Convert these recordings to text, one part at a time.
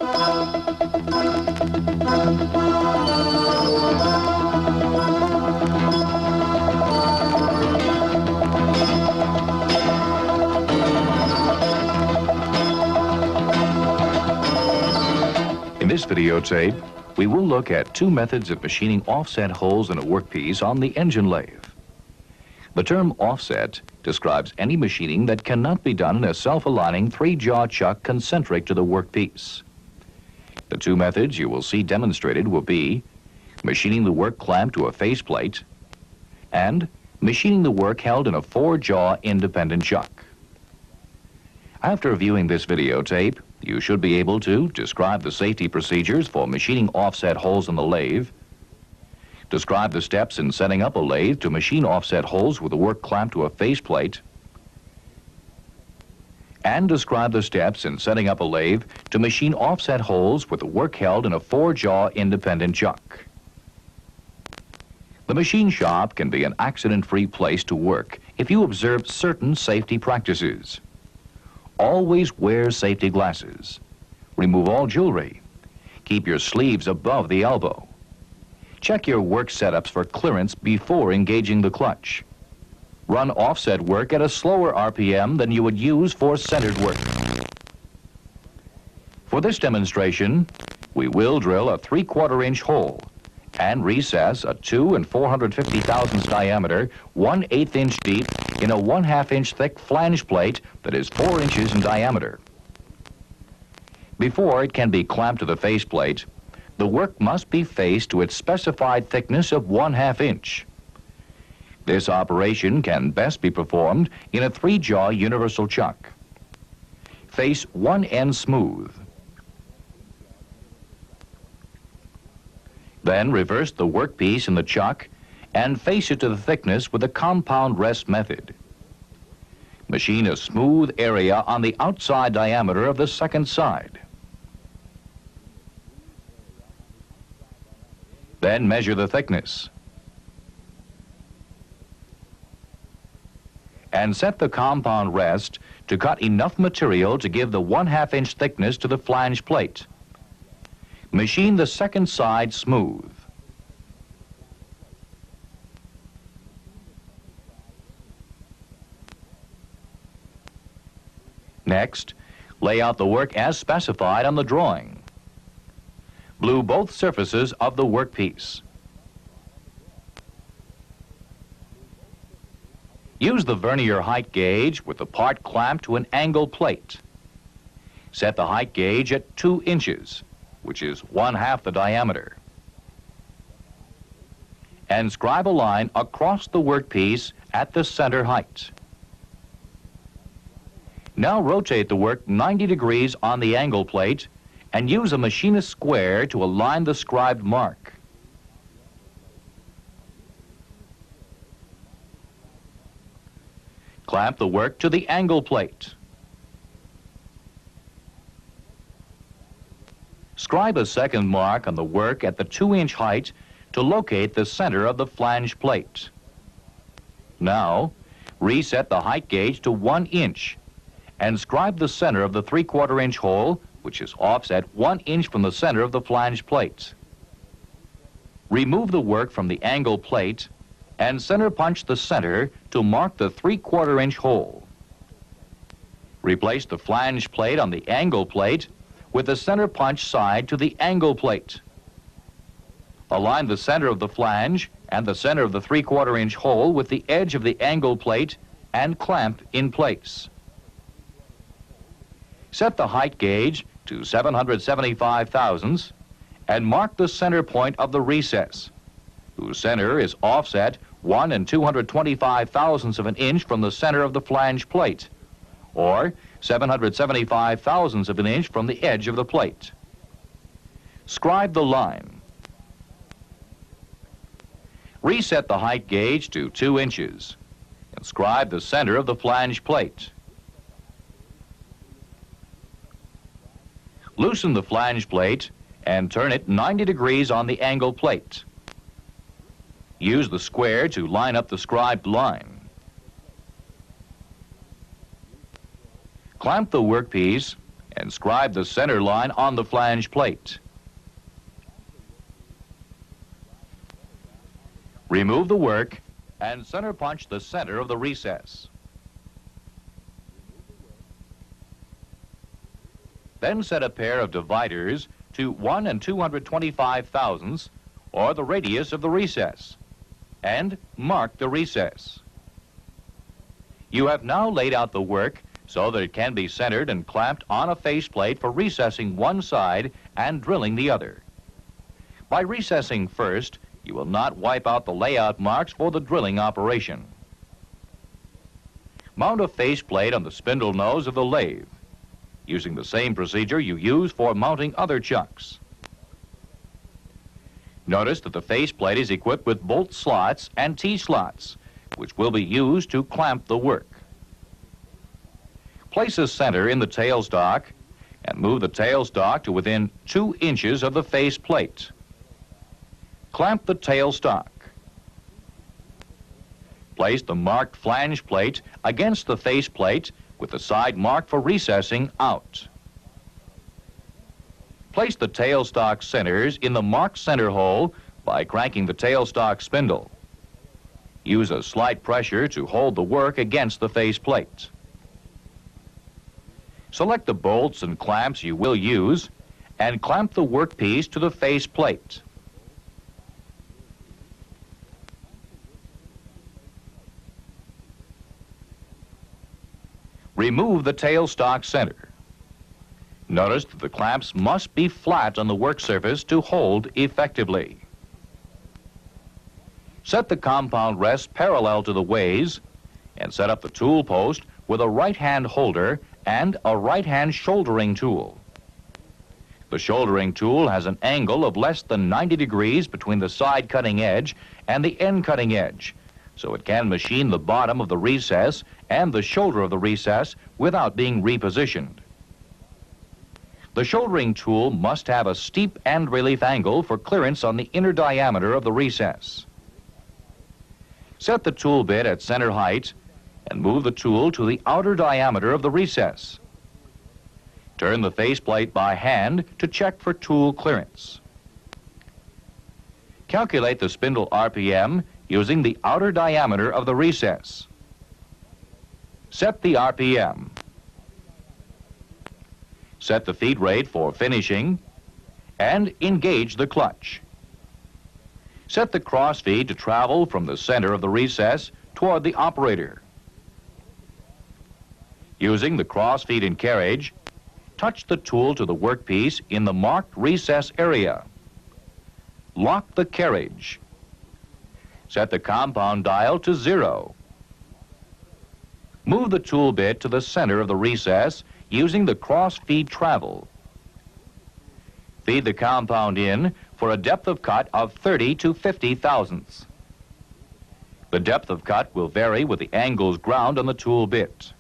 In this videotape, we will look at two methods of machining offset holes in a workpiece on the engine lathe. The term offset describes any machining that cannot be done in a self-aligning three-jaw chuck concentric to the workpiece. The two methods you will see demonstrated will be machining the work clamp to a faceplate and machining the work held in a four-jaw independent chuck. After viewing this videotape, you should be able to describe the safety procedures for machining offset holes in the lathe, describe the steps in setting up a lathe to machine offset holes with the work clamp to a faceplate, and describe the steps in setting up a lathe to machine offset holes with the work held in a four-jaw independent chuck. The machine shop can be an accident-free place to work if you observe certain safety practices. Always wear safety glasses. Remove all jewelry. Keep your sleeves above the elbow. Check your work setups for clearance before engaging the clutch. Run offset work at a slower RPM than you would use for centered work. For this demonstration, we will drill a 3/4 inch hole and recess a 2 450 thousandths diameter, 1/8 inch deep in a 1/2 inch thick flange plate that is 4 inches in diameter. Before it can be clamped to the faceplate, the work must be faced to its specified thickness of 1/2 inch. This operation can best be performed in a three-jaw universal chuck. Face one end smooth. Then reverse the workpiece in the chuck and face it to the thickness with the compound rest method. Machine a smooth area on the outside diameter of the second side. Then measure the thickness. And set the compound rest to cut enough material to give the 1/2 inch thickness to the flange plate. Machine the second side smooth. Next, lay out the work as specified on the drawing. Glue both surfaces of the workpiece. Use the vernier height gauge with the part clamped to an angle plate. Set the height gauge at 2 inches, which is 1/2 the diameter. And scribe a line across the workpiece at the center height. Now rotate the work 90 degrees on the angle plate and use a machinist square to align the scribed mark. Clamp the work to the angle plate. Scribe a second mark on the work at the 2-inch height to locate the center of the flange plate. Now, reset the height gauge to 1 inch and scribe the center of the 3/4 inch hole, which is offset 1 inch from the center of the flange plate. Remove the work from the angle plate and center punch the center to mark the 3/4 inch hole. Replace the flange plate on the angle plate with the center punch side to the angle plate. Align the center of the flange and the center of the 3/4 inch hole with the edge of the angle plate and clamp in place. Set the height gauge to 775 thousandths and mark the center point of the recess, whose center is offset 1 225 thousandths of an inch from the center of the flange plate, or 775 thousandths of an inch from the edge of the plate. Scribe the line. Reset the height gauge to 2 inches and scribe the center of the flange plate. Loosen the flange plate and turn it 90 degrees on the angle plate. Use the square to line up the scribed line. Clamp the workpiece and scribe the center line on the flange plate. Remove the work and center punch the center of the recess. Then set a pair of dividers to 1 225 thousandths, or the radius of the recess, and mark the recess. You have now laid out the work so that it can be centered and clamped on a faceplate for recessing one side and drilling the other. By recessing first, you will not wipe out the layout marks for the drilling operation. Mount a faceplate on the spindle nose of the lathe, using the same procedure you use for mounting other chucks. Notice that the faceplate is equipped with bolt slots and T-slots, which will be used to clamp the work. Place a center in the tailstock and move the tailstock to within 2 inches of the faceplate. Clamp the tailstock. Place the marked flange plate against the faceplate with the side marked for recessing out. Place the tailstock centers in the marked center hole by cranking the tailstock spindle. Use a slight pressure to hold the work against the faceplate. Select the bolts and clamps you will use and clamp the workpiece to the faceplate. Remove the tailstock center. Notice that the clamps must be flat on the work surface to hold effectively. Set the compound rest parallel to the ways and set up the tool post with a right-hand holder and a right-hand shouldering tool. The shouldering tool has an angle of less than 90 degrees between the side cutting edge and the end cutting edge, so it can machine the bottom of the recess and the shoulder of the recess without being repositioned. The shouldering tool must have a steep end relief angle for clearance on the inner diameter of the recess. Set the tool bit at center height and move the tool to the outer diameter of the recess. Turn the faceplate by hand to check for tool clearance. Calculate the spindle RPM using the outer diameter of the recess. Set the RPM. Set the feed rate for finishing and engage the clutch. Set the cross feed to travel from the center of the recess toward the operator. Using the cross feed and carriage, touch the tool to the workpiece in the marked recess area. Lock the carriage. Set the compound dial to 0. Move the tool bit to the center of the recess using the cross feed travel. Feed the compound in for a depth of cut of 30 to 50 thousandths. The depth of cut will vary with the angles ground on the tool bit.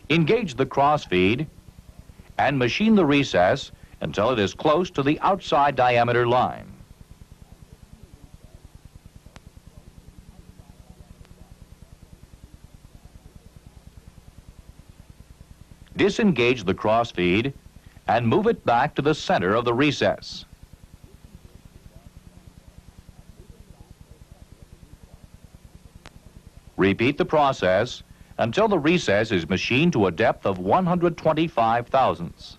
Engage the cross feed and machine the recess until it is close to the outside diameter line. Disengage the cross feed and move it back to the center of the recess. Repeat the process until the recess is machined to a depth of 125 thousandths.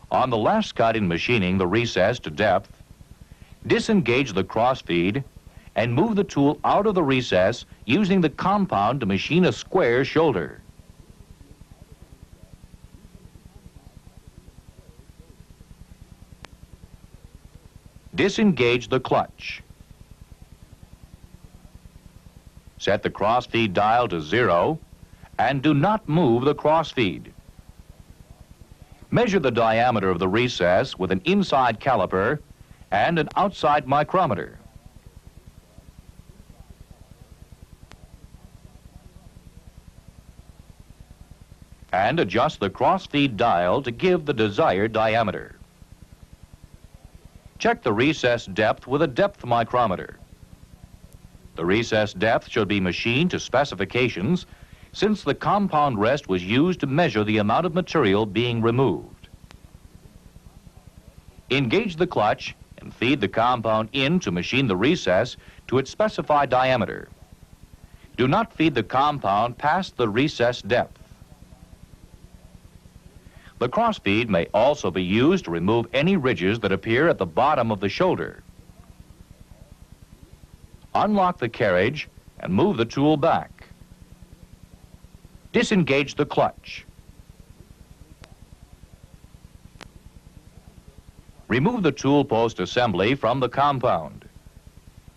On the last cut in machining the recess to depth, disengage the cross feed and move the tool out of the recess using the compound to machine a square shoulder. Disengage the clutch. Set the cross feed dial to 0 and do not move the cross feed. Measure the diameter of the recess with an inside caliper and an outside micrometer. And adjust the cross feed dial to give the desired diameter. Check the recess depth with a depth micrometer. The recess depth should be machined to specifications since the compound rest was used to measure the amount of material being removed. Engage the clutch and feed the compound in to machine the recess to its specified diameter. Do not feed the compound past the recess depth. The crossfeed may also be used to remove any ridges that appear at the bottom of the shoulder. Unlock the carriage and move the tool back. Disengage the clutch. Remove the tool post assembly from the compound.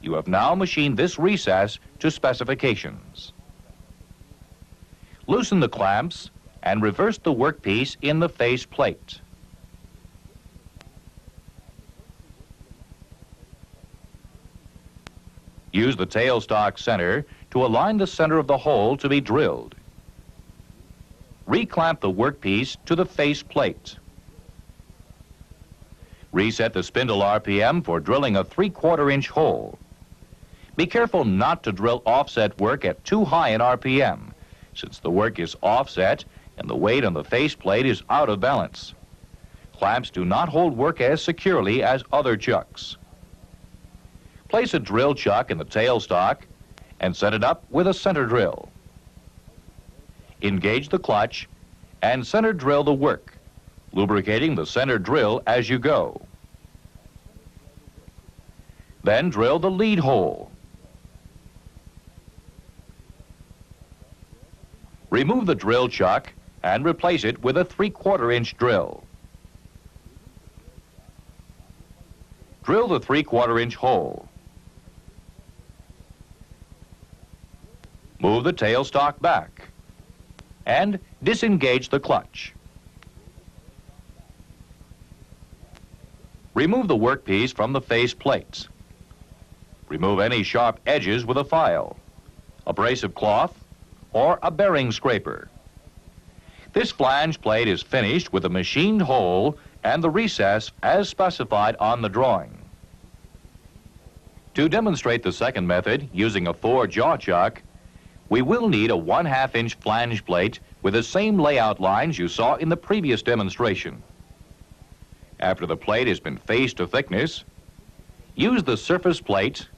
You have now machined this recess to specifications. Loosen the clamps and reverse the workpiece in the face plate. Use the tailstock center to align the center of the hole to be drilled. Reclamp the workpiece to the face plate. Reset the spindle RPM for drilling a 3/4 inch hole. Be careful not to drill offset work at too high an RPM, since the work is offset and the weight on the faceplate is out of balance. Clamps do not hold work as securely as other chucks. Place a drill chuck in the tailstock and set it up with a center drill. Engage the clutch and center drill the work, lubricating the center drill as you go. Then drill the lead hole. Remove the drill chuck and replace it with a 3/4 inch drill. Drill the 3/4 inch hole. Move the tailstock back and disengage the clutch. Remove the workpiece from the face plates. Remove any sharp edges with a file, abrasive cloth, or a bearing scraper. This flange plate is finished with a machined hole and the recess as specified on the drawing. To demonstrate the second method using a 4-jaw chuck, we will need a 1/2 inch flange plate with the same layout lines you saw in the previous demonstration. After the plate has been faced to thickness, use the surface plate,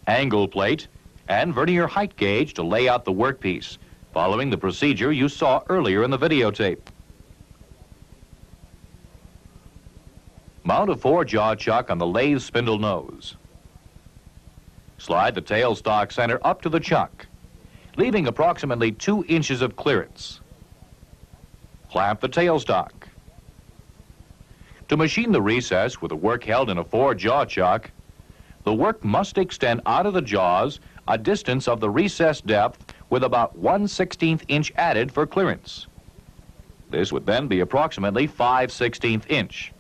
angle plate, and vernier height gauge to lay out the workpiece, following the procedure you saw earlier in the videotape. Mount a 4-jaw chuck on the lathe spindle nose. Slide the tailstock center up to the chuck, leaving approximately 2 inches of clearance. Clamp the tailstock. To machine the recess with the work held in a 4-jaw chuck, the work must extend out of the jaws a distance of the recess depth with about 1/16 inch added for clearance. This would then be approximately 5/16 inch.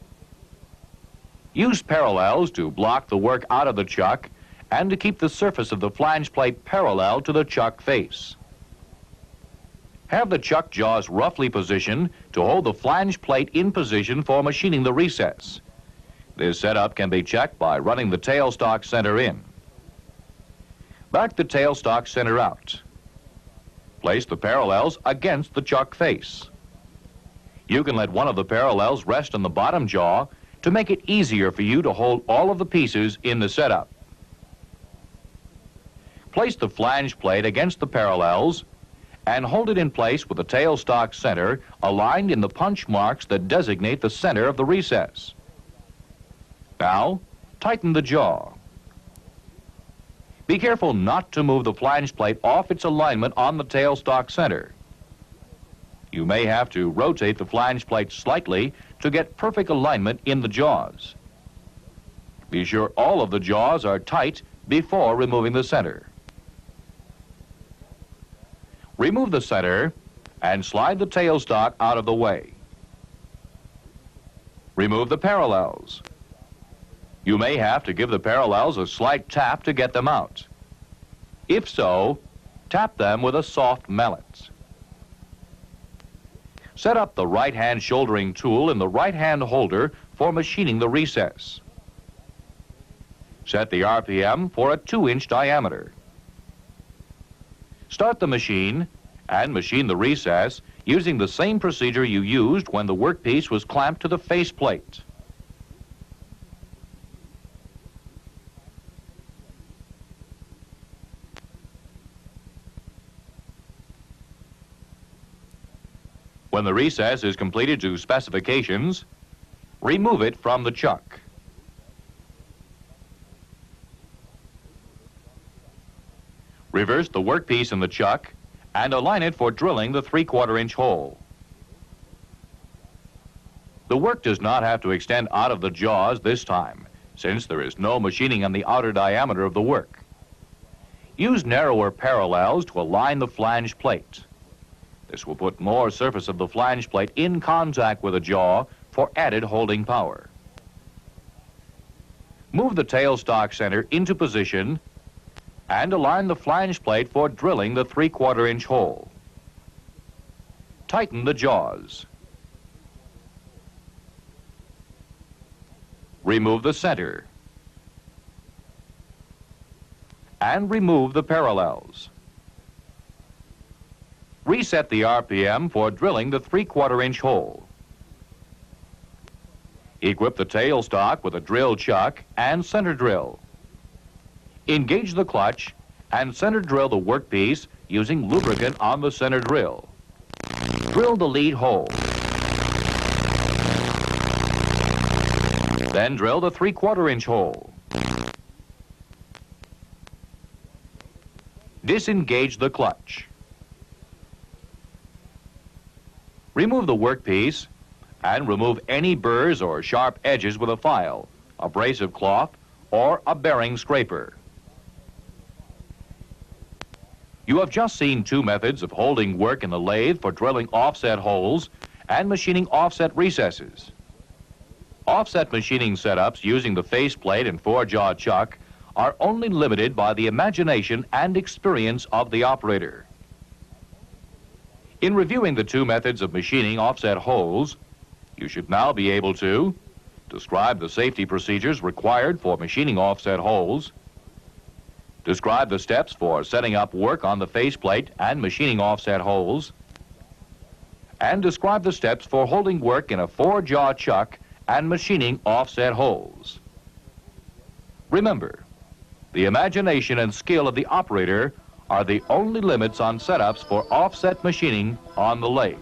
Use parallels to block the work out of the chuck and to keep the surface of the flange plate parallel to the chuck face. Have the chuck jaws roughly positioned to hold the flange plate in position for machining the recess. This setup can be checked by running the tailstock center in. Back the tailstock center out. Place the parallels against the chuck face. You can let one of the parallels rest on the bottom jaw to make it easier for you to hold all of the pieces in the setup. Place the flange plate against the parallels and hold it in place with the tailstock center aligned in the punch marks that designate the center of the recess. Now, tighten the jaw. Be careful not to move the flange plate off its alignment on the tailstock center. You may have to rotate the flange plate slightly to get perfect alignment in the jaws. Be sure all of the jaws are tight before removing the center. Remove the center and slide the tailstock out of the way. Remove the parallels. You may have to give the parallels a slight tap to get them out. If so, tap them with a soft mallet. Set up the right-hand shouldering tool in the right-hand holder for machining the recess. Set the RPM for a 2-inch diameter. Start the machine and machine the recess using the same procedure you used when the workpiece was clamped to the faceplate. When the recess is completed to specifications, remove it from the chuck. Reverse the workpiece in the chuck and align it for drilling the 3/4-inch hole. The work does not have to extend out of the jaws this time, since there is no machining on the outer diameter of the work. Use narrower parallels to align the flange plate. This will put more surface of the flange plate in contact with the jaw for added holding power. Move the tailstock center into position and align the flange plate for drilling the 3/4-inch hole. Tighten the jaws. Remove the center. And remove the parallels. Reset the RPM for drilling the 3/4-inch hole. Equip the tailstock with a drill chuck and center drill. Engage the clutch and center drill the workpiece using lubricant on the center drill. Drill the lead hole. Then drill the 3/4-inch hole. Disengage the clutch. Remove the workpiece and remove any burrs or sharp edges with a file, abrasive cloth, or a bearing scraper. You have just seen two methods of holding work in the lathe for drilling offset holes and machining offset recesses. Offset machining setups using the faceplate and four-jaw chuck are only limited by the imagination and experience of the operator. In reviewing the two methods of machining offset holes, you should now be able to describe the safety procedures required for machining offset holes, describe the steps for setting up work on the faceplate and machining offset holes, and describe the steps for holding work in a four-jaw chuck and machining offset holes. Remember, the imagination and skill of the operator are the only limits on setups for offset machining on the lathe.